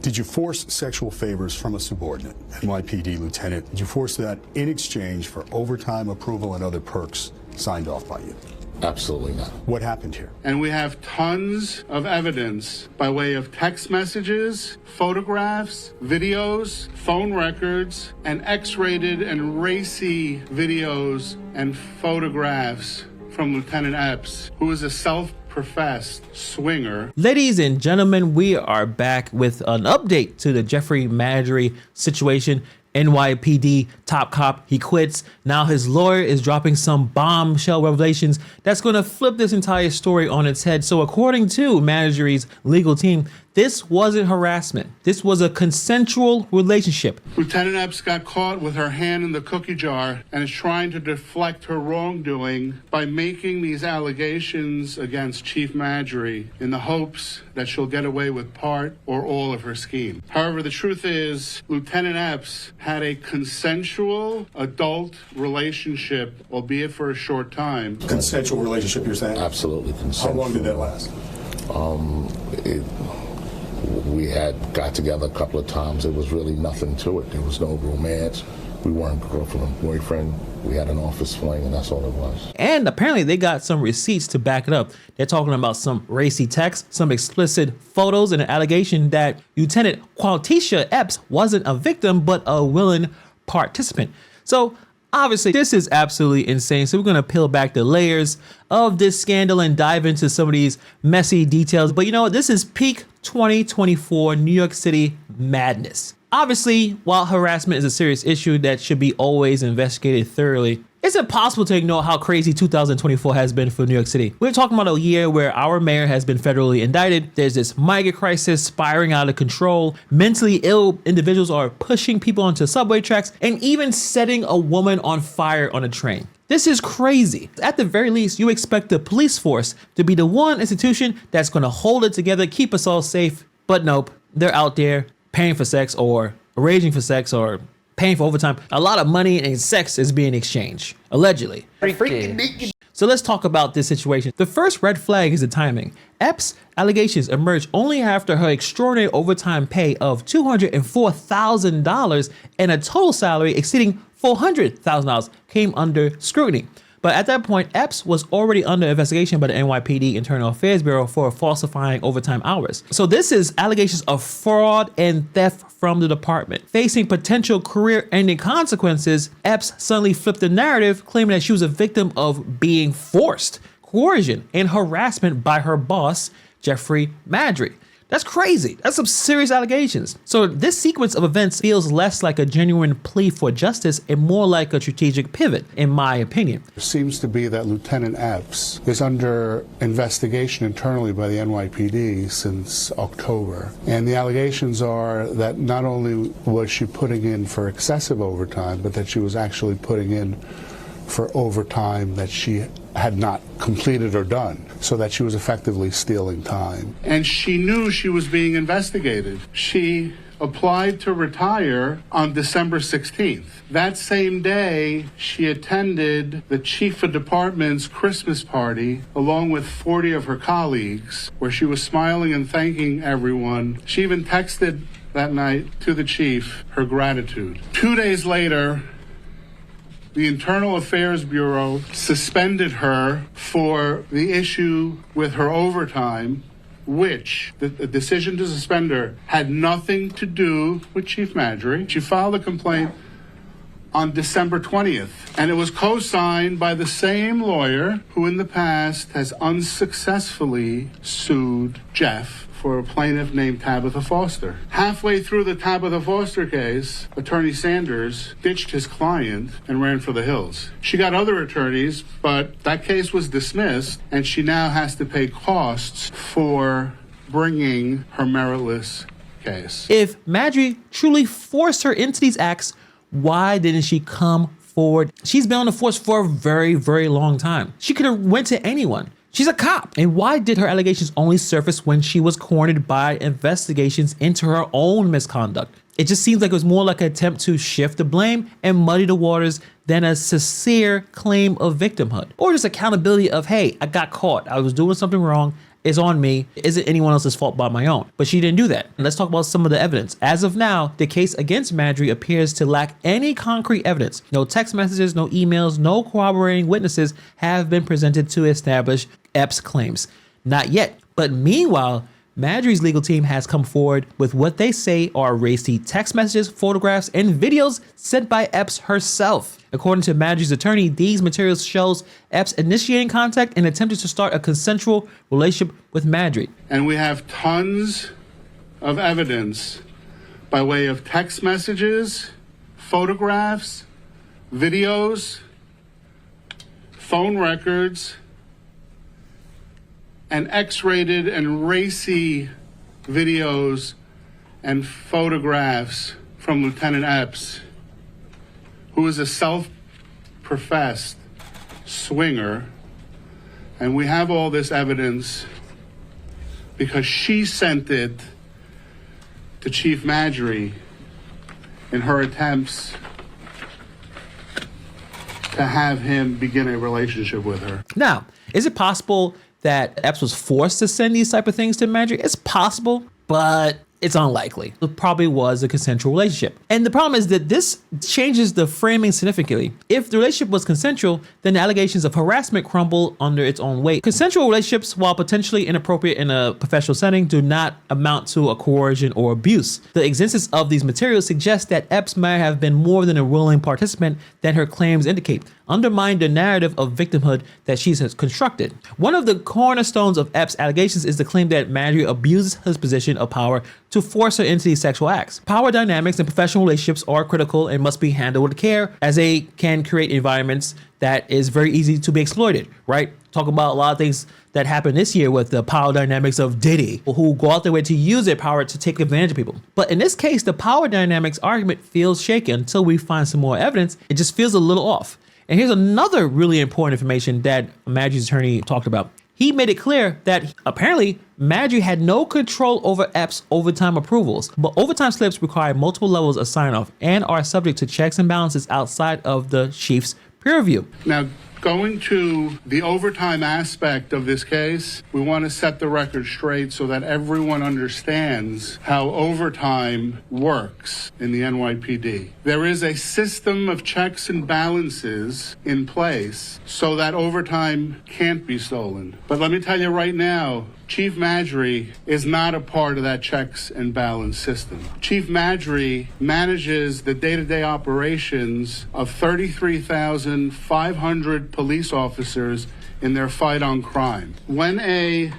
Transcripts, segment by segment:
Did you force sexual favors from a subordinate, NYPD lieutenant? Did you force that in exchange for overtime approval and other perks signed off by you? Absolutely not. What happened here? And we have tons of evidence by way of text messages, photographs, videos, phone records, and X-rated and racy videos and photographs from Lieutenant Epps, who is a self-professed swinger. Ladies and gentlemen, we are back with an update to the Jeffrey Maddrey situation. NYPD top cop, he quits. Now his lawyer is dropping some bombshell revelations that's going to flip this entire story on its head. So according to Maddrey's legal team, this wasn't harassment. This was a consensual relationship. Lieutenant Epps got caught with her hand in the cookie jar and is trying to deflect her wrongdoing by making these allegations against Chief Maddrey in the hopes that she'll get away with part or all of her scheme. However, the truth is, Lieutenant Epps had a consensual adult relationship, albeit for a short time. Consensual relationship, you're saying? Absolutely consensual. How long did that last? We had got together a couple of times. There was really nothing to it. There was no romance. We weren't girlfriend and boyfriend. We had an office fling, and that's all it was. And apparently they got some receipts to back it up. They're talking about some racy text, some explicit photos, and an allegation that Lieutenant Qualtisha Epps wasn't a victim, but a willing participant. So obviously this is absolutely insane. So we're going to peel back the layers of this scandal and dive into some of these messy details. But you know what? This is peak 2024 New York City madness. Obviously, while harassment is a serious issue that should be always investigated thoroughly, it's impossible to ignore how crazy 2024 has been for New York City. We're talking about a year where our mayor has been federally indicted. There's this migrant crisis spiraling out of control. Mentally ill individuals are pushing people onto subway tracks and even setting a woman on fire on a train. This is crazy. At the very least, you expect the police force to be the one institution that's going to hold it together, keep us all safe. But nope, they're out there paying for sex or arranging for sex or paying for overtime. A lot of money and sex is being exchanged, allegedly. So let's talk about this situation. The first red flag is the timing. Epps' allegations emerged only after her extraordinary overtime pay of $204,000 and a total salary exceeding $400,000 came under scrutiny. But at that point, Epps was already under investigation by the NYPD Internal Affairs Bureau for falsifying overtime hours. So this is allegations of fraud and theft from the department. Facing potential career-ending consequences, Epps suddenly flipped the narrative, claiming that she was a victim of being forced, coercion, and harassment by her boss, Jeffrey Maddrey. That's crazy. That's some serious allegations. So this sequence of events feels less like a genuine plea for justice and more like a strategic pivot, in my opinion. It seems to be that Lieutenant Epps is under investigation internally by the NYPD since October. And the allegations are that not only was she putting in for excessive overtime, but that she was actually putting in for overtime that she had not completed or done, so that she was effectively stealing time. And she knew she was being investigated. She applied to retire on December 16th. That same day, she attended the chief of department's Christmas party along with 40 of her colleagues, where she was smiling and thanking everyone. She even texted that night to the chief her gratitude. 2 days later, the Internal Affairs Bureau suspended her for the issue with her overtime, which the decision to suspend her had nothing to do with Chief Maddrey. She filed a complaint on December 20th, and it was co-signed by the same lawyer who in the past has unsuccessfully sued Jeff for a plaintiff named Tabitha Foster. Halfway through the Tabitha Foster case, Attorney Sanders ditched his client and ran for the hills. She got other attorneys, but that case was dismissed, and she now has to pay costs for bringing her meritless case. If Maddrey truly forced her into these acts, why didn't she come forward? She's been on the force for a very, very long time. She could have went to anyone. She's a cop. And why did her allegations only surface when she was cornered by investigations into her own misconduct? It just seems like it was more like an attempt to shift the blame and muddy the waters than a sincere claim of victimhood. Or just accountability of, hey, I got caught. I was doing something wrong. It's on me. Is it anyone else's fault but my own? But she didn't do that. And let's talk about some of the evidence. As of now, the case against Marjorie appears to lack any concrete evidence. No text messages, no emails, no corroborating witnesses have been presented to establish Epps' claims. Not yet. But meanwhile, Marjorie's legal team has come forward with what they say are racy text messages, photographs, and videos sent by Epps herself. According to Marjorie's attorney, these materials shows Epps initiating contact and attempting to start a consensual relationship with Marjorie. And we have tons of evidence by way of text messages, photographs, videos, phone records, and X-rated and racy videos and photographs from Lieutenant Epps, who is a self-professed swinger. And we have all this evidence because she sent it to Chief Marjorie in her attempts to have him begin a relationship with her. Now, is it possible that Epps was forced to send these type of things to Marjorie? It's possible, but it's unlikely. It probably was a consensual relationship. And the problem is that this changes the framing significantly. If the relationship was consensual, then the allegations of harassment crumble under its own weight. Consensual relationships, while potentially inappropriate in a professional setting, do not amount to a coercion or abuse. The existence of these materials suggests that Epps may have been more than a willing participant than her claims indicate, undermine the narrative of victimhood that she has constructed. One of the cornerstones of Epps' allegations is the claim that Marjorie abuses his position of power to force her into these sexual acts. Power dynamics in professional relationships are critical and must be handled with care, as they can create environments that is very easy to be exploited, right? Talk about a lot of things that happened this year with the power dynamics of Diddy, who go out their way to use their power to take advantage of people. But in this case, the power dynamics argument feels shaky until we find some more evidence. It just feels a little off. And here's another really important information that Marjorie's attorney talked about. He made it clear that apparently Marjorie had no control over Epps' overtime approvals, but overtime slips require multiple levels of sign-off and are subject to checks and balances outside of the chief's peer review. Now, going to the overtime aspect of this case, we want to set the record straight so that everyone understands how overtime works in the NYPD. There is a system of checks and balances in place so that overtime can't be stolen. But let me tell you right now, Chief Marjorie is not a part of that checks and balance system. Chief Marjorie manages the day-to-day operations of 33,500 police officers in their fight on crime. When a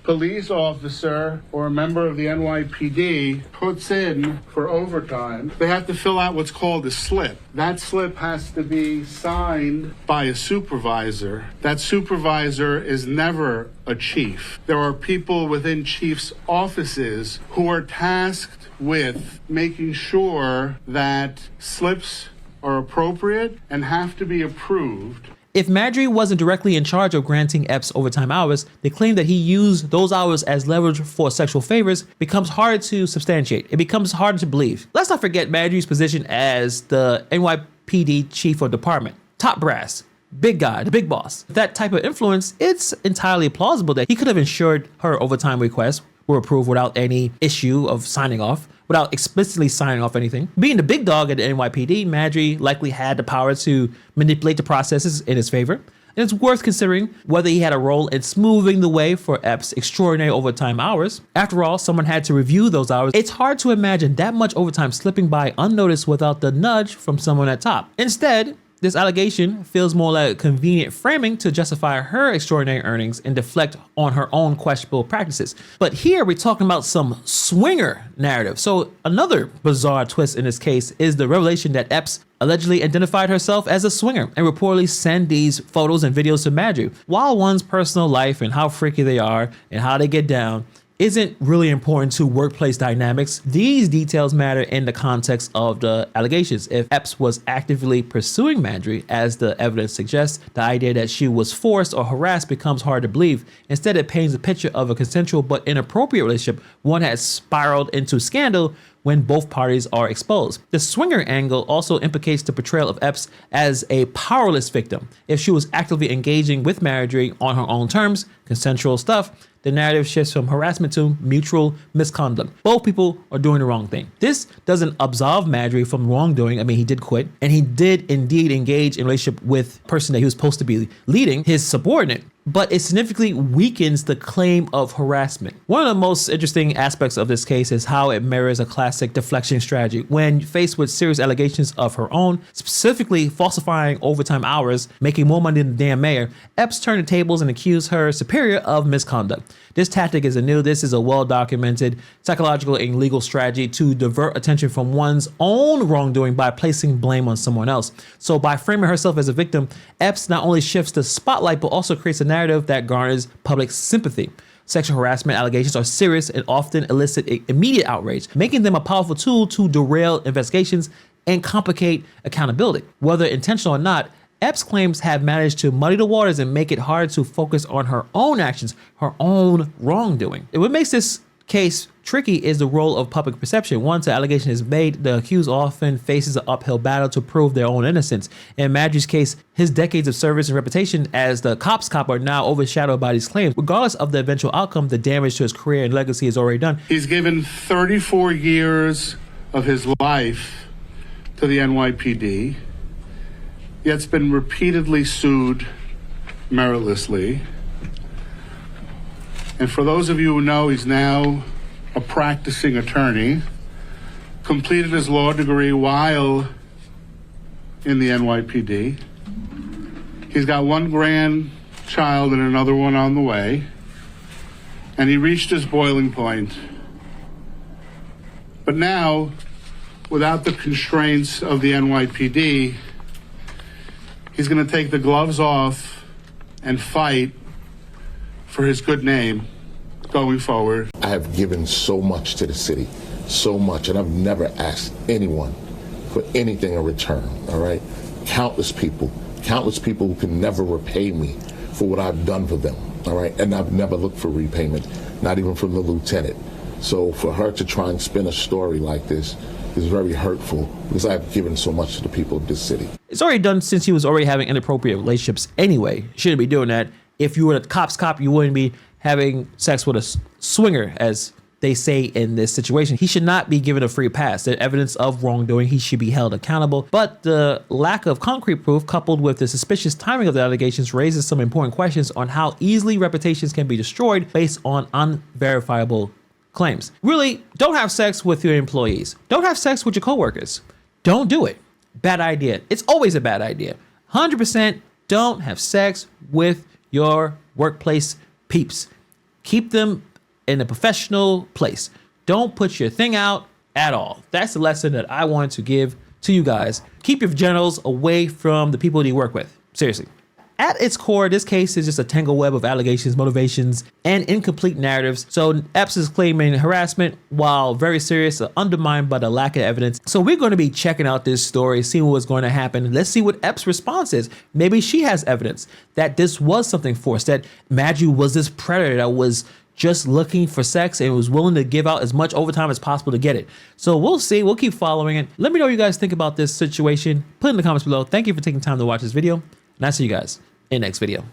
police officer or a member of the NYPD puts in for overtime, they have to fill out what's called a slip. That slip has to be signed by a supervisor. That supervisor is never a chief. There are people within chiefs' offices who are tasked with making sure that slips are appropriate and have to be approved. If Marjorie wasn't directly in charge of granting Epps overtime hours, the claim that he used those hours as leverage for sexual favors becomes hard to substantiate. It becomes harder to believe. Let's not forget Marjorie's position as the NYPD chief of department. Top brass, big guy, the big boss. With that type of influence, it's entirely plausible that he could have ensured her overtime requests were approved without any issue of signing off, without explicitly signing off anything. Being the big dog at the NYPD, Marjorie likely had the power to manipulate the processes in his favor. And it's worth considering whether he had a role in smoothing the way for Epps' extraordinary overtime hours. After all, someone had to review those hours. It's hard to imagine that much overtime slipping by unnoticed without the nudge from someone at top. Instead, this allegation feels more like a convenient framing to justify her extraordinary earnings and deflect on her own questionable practices. But here we're talking about some swinger narrative. So another bizarre twist in this case is the revelation that Epps allegedly identified herself as a swinger and reportedly sent these photos and videos to Marjorie. While one's personal life and how freaky they are and how they get down isn't really important to workplace dynamics, these details matter in the context of the allegations. If Epps was actively pursuing Marjorie, as the evidence suggests, the idea that she was forced or harassed becomes hard to believe. Instead, it paints a picture of a consensual but inappropriate relationship, one that has spiraled into scandal when both parties are exposed. The swinger angle also implicates the portrayal of Epps as a powerless victim. If she was actively engaging with Marjorie on her own terms, consensual stuff, the narrative shifts from harassment to mutual misconduct. Both people are doing the wrong thing. This doesn't absolve Madry from wrongdoing. I mean, he did quit, and he did indeed engage in a relationship with a person that he was supposed to be leading, his subordinate, but it significantly weakens the claim of harassment. One of the most interesting aspects of this case is how it mirrors a classic deflection strategy. When faced with serious allegations of her own, specifically falsifying overtime hours, making more money than the damn mayor, Epps turned the tables and accused her superior of misconduct. This tactic isn't new. This is a well-documented psychological and legal strategy to divert attention from one's own wrongdoing by placing blame on someone else. So by framing herself as a victim, Epps not only shifts the spotlight, but also creates a narrative that garners public sympathy. Sexual harassment allegations are serious and often elicit immediate outrage, making them a powerful tool to derail investigations and complicate accountability. Whether intentional or not, Epps' claims have managed to muddy the waters and make it hard to focus on her own actions, her own wrongdoing. And what makes this case tricky is the role of public perception. Once an allegation is made, the accused often faces an uphill battle to prove their own innocence. In Madry's case, his decades of service and reputation as the cop are now overshadowed by these claims. Regardless of the eventual outcome, the damage to his career and legacy is already done. He's given 34 years of his life to the NYPD, yet's been repeatedly sued meritlessly. And for those of you who know, he's now a practicing attorney, completed his law degree while in the NYPD. He's got one grandchild and another one on the way, and he reached his boiling point. But now, without the constraints of the NYPD, he's going to take the gloves off and fight for his good name going forward. I have given so much to the city, so much, and I've never asked anyone for anything in return, all right? Countless people who can never repay me for what I've done for them, all right? And I've never looked for repayment, not even from the lieutenant. So for her to try and spin a story like this is very hurtful because I've given so much to the people of this city. It's already done since he was already having inappropriate relationships anyway. Shouldn't be doing that. If you were a cop, you wouldn't be having sex with a swinger, as they say in this situation. He should not be given a free pass. There's evidence of wrongdoing. He should be held accountable. But the lack of concrete proof, coupled with the suspicious timing of the allegations, raises some important questions on how easily reputations can be destroyed based on unverifiable claims. Really, don't have sex with your employees. Don't have sex with your coworkers. Don't do it. Bad idea. It's always a bad idea. 100% don't have sex with your workplace peeps. Keep them in a professional place. Don't put your thing out at all. That's the lesson that I want to give to you guys. Keep your genitals away from the people that you work with. Seriously. At its core, this case is just a tangled web of allegations, motivations, and incomplete narratives. So Epps is claiming harassment, while very serious, are undermined by the lack of evidence. So we're going to be checking out this story, seeing what's going to happen. Let's see what Epps' response is. Maybe she has evidence that this was something forced, that Madry was this predator that was just looking for sex and was willing to give out as much overtime as possible to get it. So we'll see. We'll keep following it. Let me know what you guys think about this situation. Put it in the comments below. Thank you for taking time to watch this video, and I'll see you guys in the next video.